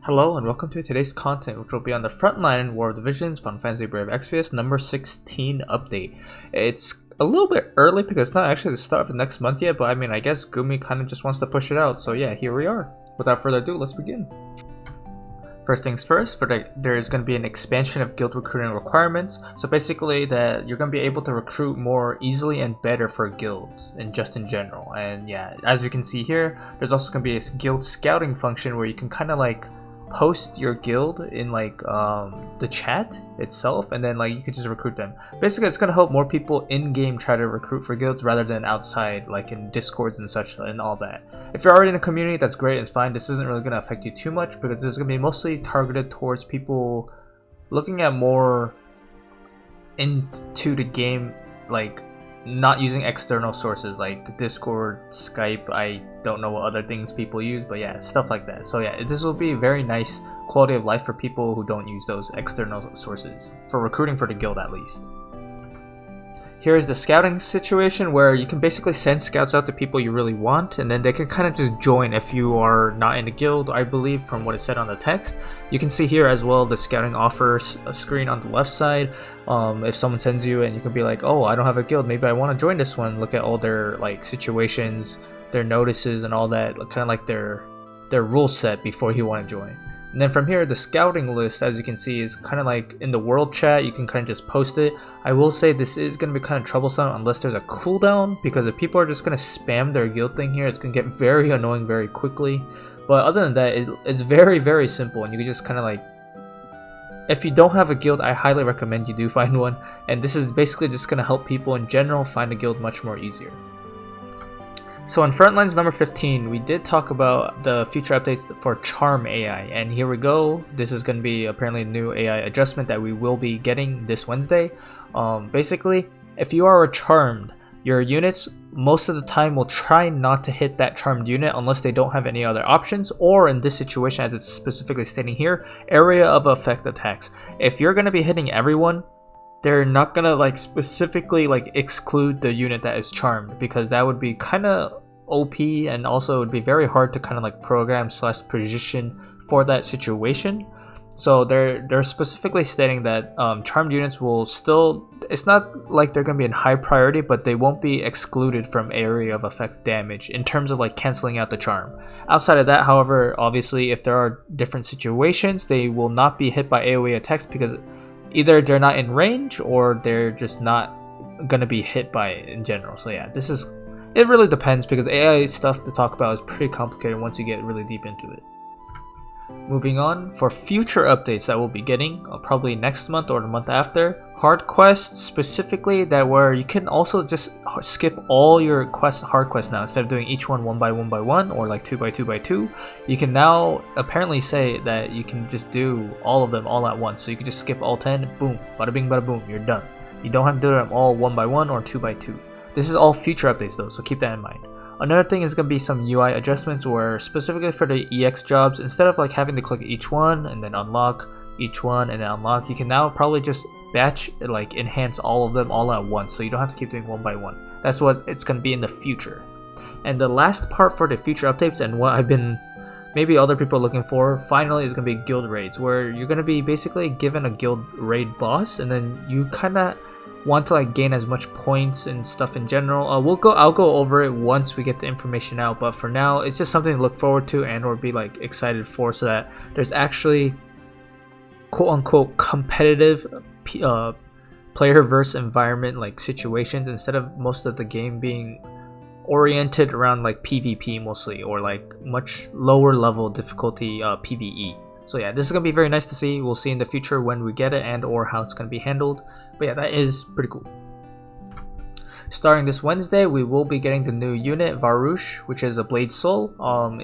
Hello and welcome to today's content, which will be on the Frontline War of the Visions Final Fantasy Brave Exvius number 16 update. It's a little bit early because it's not actually the start of the next month yet, but I mean, I guess Gumi kind of just wants to push it out, so yeah, here we are. Without further ado, let's begin. First things first, there is going to be an expansion of guild recruiting requirements. So basically that you're going to be able to recruit more easily and better for guilds and just in general. And yeah, as you can see here, there's also going to be a guild scouting function where you can kind of like post your guild in like the chat itself, and then like you could just recruit them. Basically it's going to help more people in-game try to recruit for guilds rather than outside like in discords and such and all that. If you're already in a community, that's great, it's fine. This isn't really going to affect you too much because this is going to be mostly targeted towards people looking at more into the game, like not using external sources like Discord, Skype. I don't know what other things people use, but yeah, stuff like that. So yeah, this will be very nice quality of life for people who don't use those external sources, for recruiting for the guild at least. Here is the scouting situation where you can basically send scouts out to people you really want, and then they can kind of just join if you are not in a guild, I believe, from what it said on the text. You can see here as well the scouting offers screen on the left side. If someone sends you and you can be like, oh, I don't have a guild, maybe I want to join this one. Look at all their like situations, their notices and all that, kind of like their rule set before you want to join. And then from here, the scouting list, as you can see, is kind of like in the world chat. You can kind of just post it. I will say this is going to be kind of troublesome unless there's a cooldown, because if people are just going to spam their guild thing here, it's going to get very annoying very quickly. But other than that, it's very, very simple, and you can just kind of like, if you don't have a guild, I highly recommend you do find one. And this is basically just going to help people in general find a guild much more easier. So in Frontlines number 15, we did talk about the future updates for Charm AI, and here we go. This is going to be apparently a new AI adjustment that we will be getting this Wednesday. Basically, if you are a charmed, your units most of the time will try not to hit that charmed unit unless they don't have any other options, or in this situation, as it's specifically stating here, area of effect attacks. If you're going to be hitting everyone, they're not gonna like specifically like exclude the unit that is charmed, because that would be kind of OP, and also it would be very hard to kind of like program / position for that situation. So they're specifically stating that charmed units will still, it's not like they're gonna be in high priority, but they won't be excluded from area of effect damage in terms of like canceling out the charm. Outside of that, however, obviously if there are different situations, they will not be hit by AoE attacks because either they're not in range or they're just not gonna be hit by it in general. So yeah, it really depends, because AI stuff to talk about is pretty complicated once you get really deep into it. Moving on, for future updates that we'll be getting probably next month or the month after, hard quests specifically, that where you can also just skip all your hard quests now. Instead of doing each one by one or like 2 by 2 by 2, you can now apparently say that you can just do all of them all at once. So you can just skip all 10, boom, bada bing bada boom, you're done. You don't have to do them all 1 by 1 or 2 by 2. This is all future updates though, so keep that in mind. Another thing is going to be some UI adjustments where specifically for the EX jobs, instead of like having to click each one and then unlock each one and then unlock, you can now probably just batch, like enhance all of them all at once, so you don't have to keep doing 1 by 1. That's what it's going to be in the future. And the last part for the future updates, and what I've been, maybe other people are looking for, finally is going to be guild raids, where you're going to be basically given a guild raid boss, and then you kind of want to like gain as much points and stuff in general. I'll go over it once we get the information out, but for now it's just something to look forward to and or be like excited for, so that there's actually quote-unquote competitive player versus environment like situations, instead of most of the game being oriented around like PvP mostly, or like much lower level difficulty PvE. So yeah, this is gonna be very nice to see. We'll see in the future when we get it and or how it's gonna be handled, but yeah, that is pretty cool. Starting this Wednesday, we will be getting the new unit Varush, which is a Blade Soul.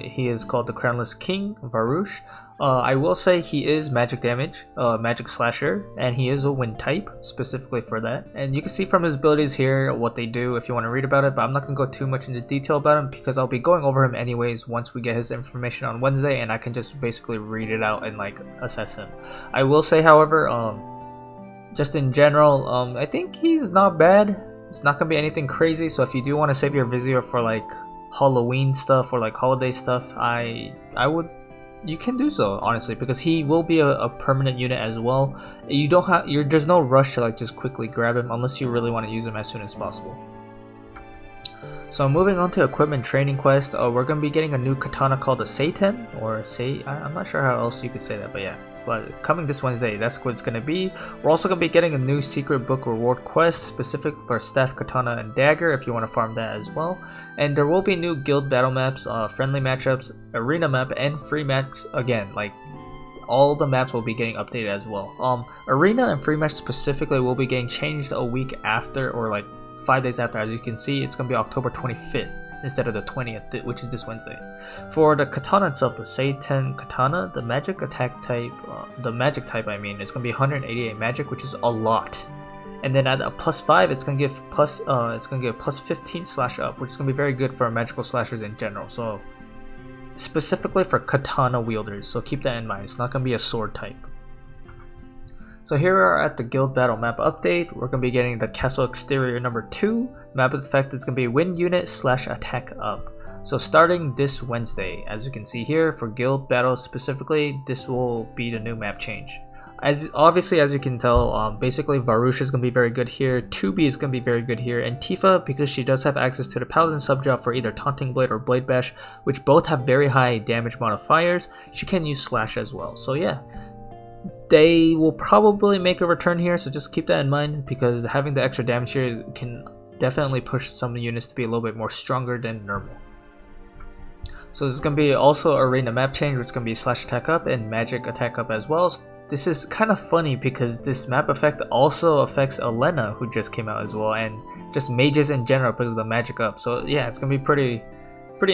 He is called the Crownless King Varush. I will say he is magic damage, magic slasher, and he is a wind type specifically for that. And you can see from his abilities here what they do if you want to read about it, but I'm not going to go too much into detail about him because I'll be going over him anyways once we get his information on Wednesday, and I can just basically read it out and like assess him. I will say, however, just in general, I think he's not bad. It's not going to be anything crazy, so if you do want to save your Visiore for like Halloween stuff or like holiday stuff, I would you can do so, honestly, because he will be a permanent unit as well. You don't have, there's no rush to like just quickly grab him unless you really want to use him as soon as possible. So moving on to equipment training quest, we're going to be getting a new katana called the Seiten, or I'm not sure how else you could say that, but yeah. But coming this Wednesday, that's what it's going to be. We're also going to be getting a new secret book reward quest specific for staff, katana, and dagger if you want to farm that as well. And there will be new guild battle maps, friendly matchups, arena map, and free maps again. Like, all the maps will be getting updated as well. Arena and free match specifically will be getting changed a week after, or like 5 days after. As you can see, it's going to be October 25th. Instead of the 20th, which is this Wednesday. For the katana itself, the Seiten katana, the magic attack type, I mean, it's gonna be 188 magic, which is a lot. And then at a +5, it's gonna give plus 15 slash up, which is gonna be very good for magical slashers in general. So specifically for katana wielders, so keep that in mind. It's not gonna be a sword type. So here we are at the guild battle map update. We're going to be getting the castle exterior number 2. Map effect is going to be win unit / attack up. So starting this Wednesday, as you can see here, for guild battle specifically, this will be the new map change. Obviously, as you can tell, basically Varush is going to be very good here, 2B is going to be very good here, and Tifa, because she does have access to the Paladin subjob for either Taunting Blade or Blade Bash, which both have very high damage modifiers, she can use Slash as well. So yeah. They will probably make a return here, so just keep that in mind, because having the extra damage here can definitely push some units to be a little bit more stronger than normal. So there's going to be also arena map change, which is going to be slash attack up and magic attack up as well. This is kind of funny because this map effect also affects Elena, who just came out as well, and just mages in general because of the magic up. So yeah, it's going to be pretty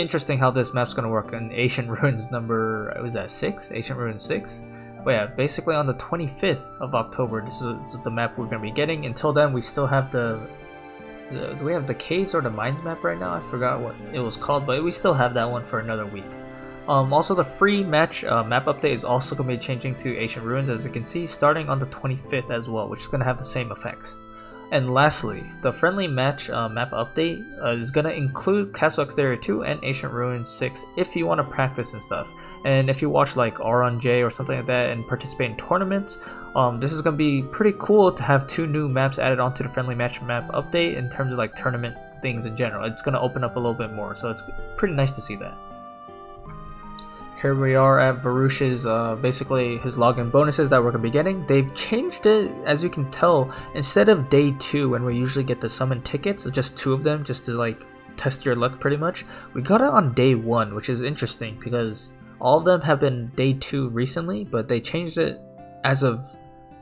interesting how this map's going to work in Ancient Ruins number, was that 6? Ancient Ruins 6? But yeah, basically on the 25th of October, this is the map we're going to be getting. Until then, we still have do we have the caves or the mines map right now? I forgot what it was called, but we still have that one for another week. Also, the free match map update is also going to be changing to Ancient Ruins, as you can see, starting on the 25th as well, which is going to have the same effects. And lastly, the friendly match map update is going to include Castle Exterior 2 and Ancient Ruins 6 if you want to practice and stuff. And if you watch like R1J or something like that and participate in tournaments, this is going to be pretty cool to have 2 new maps added onto the friendly match map update in terms of like tournament things in general. It's going to open up a little bit more, so it's pretty nice to see that. Here we are at Varush's, basically his login bonuses that we're going to be getting. They've changed it, as you can tell. Instead of day 2 when we usually get the summon tickets, just 2 of them just to like test your luck pretty much, we got it on day 1, which is interesting because all of them have been day 2 recently, but they changed it as of,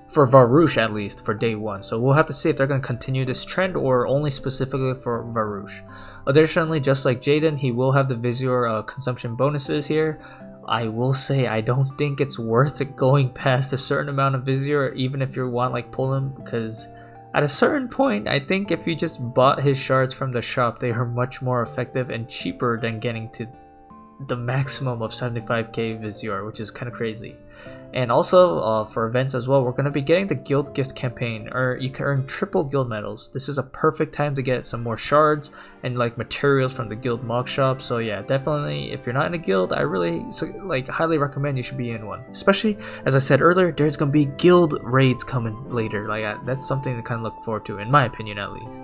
for Varush at least, for day 1. So we'll have to see if they're going to continue this trend or only specifically for Varush. Additionally, just like Jaden, he will have the Visiore consumption bonuses here. I will say I don't think it's worth it going past a certain amount of Visiore, even if you want like pull him, because at a certain point, I think if you just bought his shards from the shop, they are much more effective and cheaper than getting to the maximum of 75k Visiore, which is kind of crazy. And also for events as well, we're going to be getting the guild gift campaign, or you can earn triple guild medals. This is a perfect time to get some more shards and like materials from the guild mog shop. So yeah, definitely if you're not in a guild, I really highly recommend you should be in one. Especially as I said earlier, there's going to be guild raids coming later. Like that's something to kind of look forward to, in my opinion at least.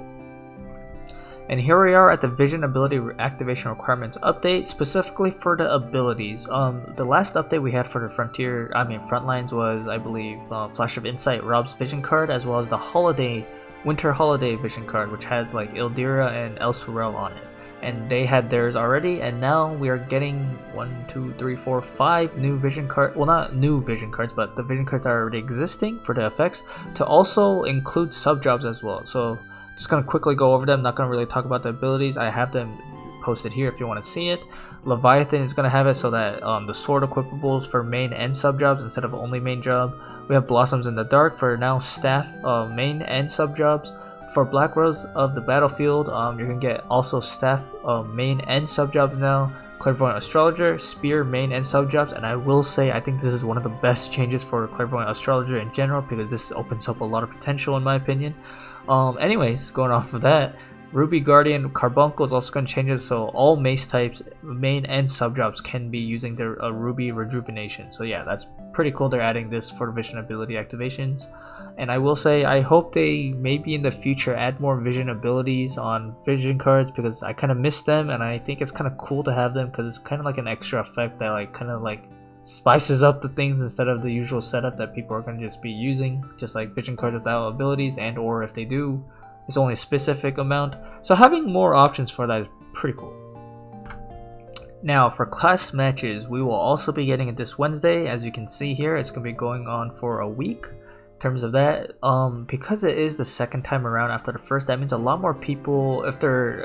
And here we are at the Vision Ability Activation Requirements update, specifically for the abilities. The last update we had for the Frontlines was, I believe, Flash of Insight Rob's Vision card, as well as the Winter Holiday Vision card, which had like Ildira and El Surel on it. And they had theirs already, and now we are getting 5 new Vision cards. Well, not new Vision cards, but the Vision cards that are already existing for the effects, to also include sub-jobs as well. So just going to quickly go over them, not going to really talk about the abilities. I have them posted here if you want to see it. Leviathan is going to have it so that the sword equipables for main and sub jobs instead of only main job. We have Blossoms in the Dark for now staff main and sub jobs. For Black Rose of the Battlefield, you're going to get also staff main and sub jobs now. Clairvoyant Astrologer, Spear main and sub jobs, and I will say I think this is one of the best changes for Clairvoyant Astrologer in general, because this opens up a lot of potential in my opinion. Anyways, going off of that, Ruby Guardian Carbuncle is also going to change it, so all mace types, main and sub jobs, can be using their Ruby Rejuvenation. So yeah, that's pretty cool. They're adding this for vision ability activations. And I will say, I hope they maybe in the future add more vision abilities on vision cards, because I kind of miss them, and I think it's kind of cool to have them because it's kind of like an extra effect that like kind of like spices up the things instead of the usual setup that people are going to just be using, just like vision cards without abilities, and or if they do, it's only a specific amount. So having more options for that is pretty cool. Now for class matches, we will also be getting it this Wednesday. As you can see here, it's going to be going on for a week. In terms of that, because it is the second time around after the first, that means a lot more people, if they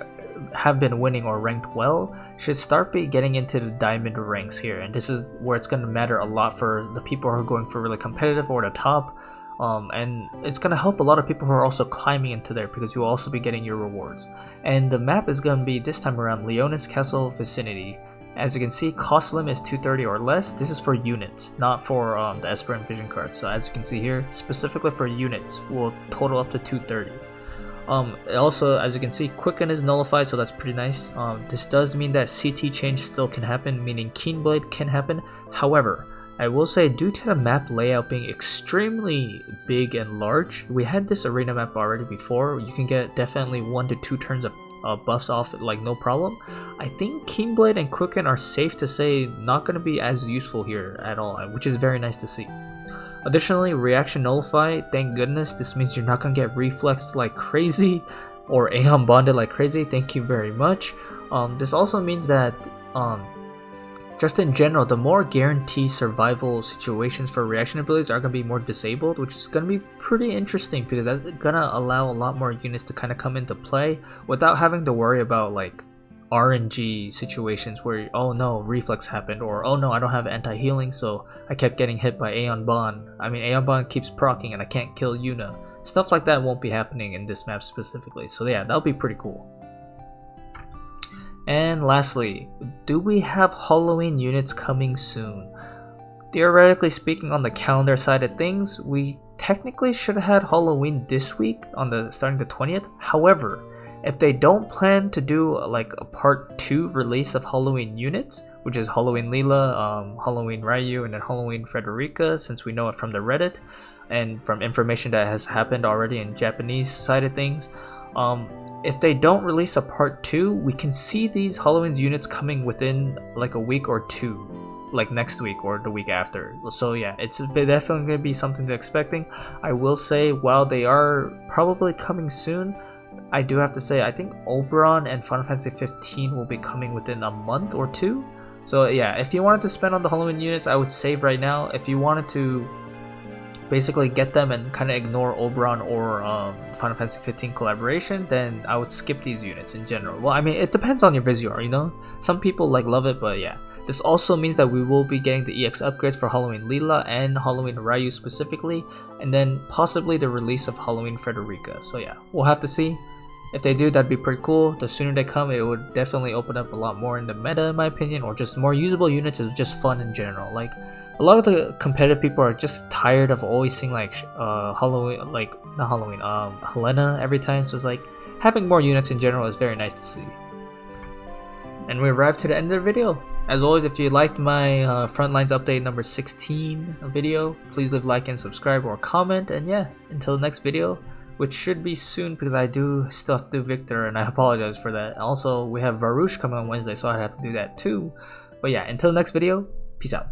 have been winning or ranked well, should start be getting into the diamond ranks here, and this is where it's going to matter a lot for the people who are going for really competitive or the top. And it's going to help a lot of people who are also climbing into there, because you'll also be getting your rewards. And the map is going to be this time around Leonis Castle vicinity. As you can see, cost limit is 230 or less. This is for units, not for the Esper and Vision cards. So as you can see here, specifically for units, will total up to 230. Also, as you can see, Quicken is nullified, so that's pretty nice. This does mean that CT change still can happen, meaning Keenblade can happen. However, I will say, due to the map layout being extremely big and large, we had this arena map already before. You can get definitely 1 to 2 turns of buffs off, like no problem. I think Keenblade and Quicken are safe to say not going to be as useful here at all, which is very nice to see. Additionally, reaction nullify, thank goodness. This means you're not going to get reflexed like crazy or Aeon bonded like crazy. Thank you very much. This also means that just in general, the more guaranteed survival situations for reaction abilities are going to be more disabled, which is going to be pretty interesting, because that's going to allow a lot more units to kind of come into play without having to worry about like RNG situations where, oh no, reflex happened, or oh no, I don't have anti-healing, so I kept getting hit by Aeon Bond. I mean, Aeon Bond keeps proccing and I can't kill Yuna. Stuff like that won't be happening in this map specifically, so yeah, that'll be pretty cool. And lastly, do we have Halloween units coming soon? Theoretically speaking, on the calendar side of things, we technically should have had Halloween this week on starting the 20th. However, if they don't plan to do like a part 2 release of Halloween units, which is Halloween Leela, Halloween Ryu, and then Halloween Frederica, since we know it from the Reddit and from information that has happened already in Japanese side of things, if they don't release a part 2, we can see these Halloween's units coming within like a week or two, like next week or the week after. So yeah, it's definitely going to be something to expecting. I will say, while they are probably coming soon, I do have to say, I think Oberon and Final Fantasy 15 will be coming within a month or two. So yeah, if you wanted to spend on the Halloween units, I would save right now. If you wanted to basically get them and kind of ignore Oberon or Final Fantasy 15 collaboration, then I would skip these units in general. Well, I mean, it depends on your Visiore, you know? Some people like love it, but yeah. This also means that we will be getting the EX upgrades for Halloween Leela and Halloween Ryu specifically, and then possibly the release of Halloween Frederica. So yeah, we'll have to see. If they do, that'd be pretty cool. The sooner they come, it would definitely open up a lot more in the meta, in my opinion, or just more usable units is just fun in general. Like, a lot of the competitive people are just tired of always seeing like Halloween, like not Halloween, Helena every time. So it's like having more units in general is very nice to see. And we arrived to the end of the video. As always, if you liked my Frontlines update number 16 video, please leave a like and subscribe or comment. And yeah, until the next video, which should be soon, because I do still have to do Victor, and I apologize for that. Also, we have Varush coming on Wednesday, so I have to do that too. But yeah, until the next video, peace out.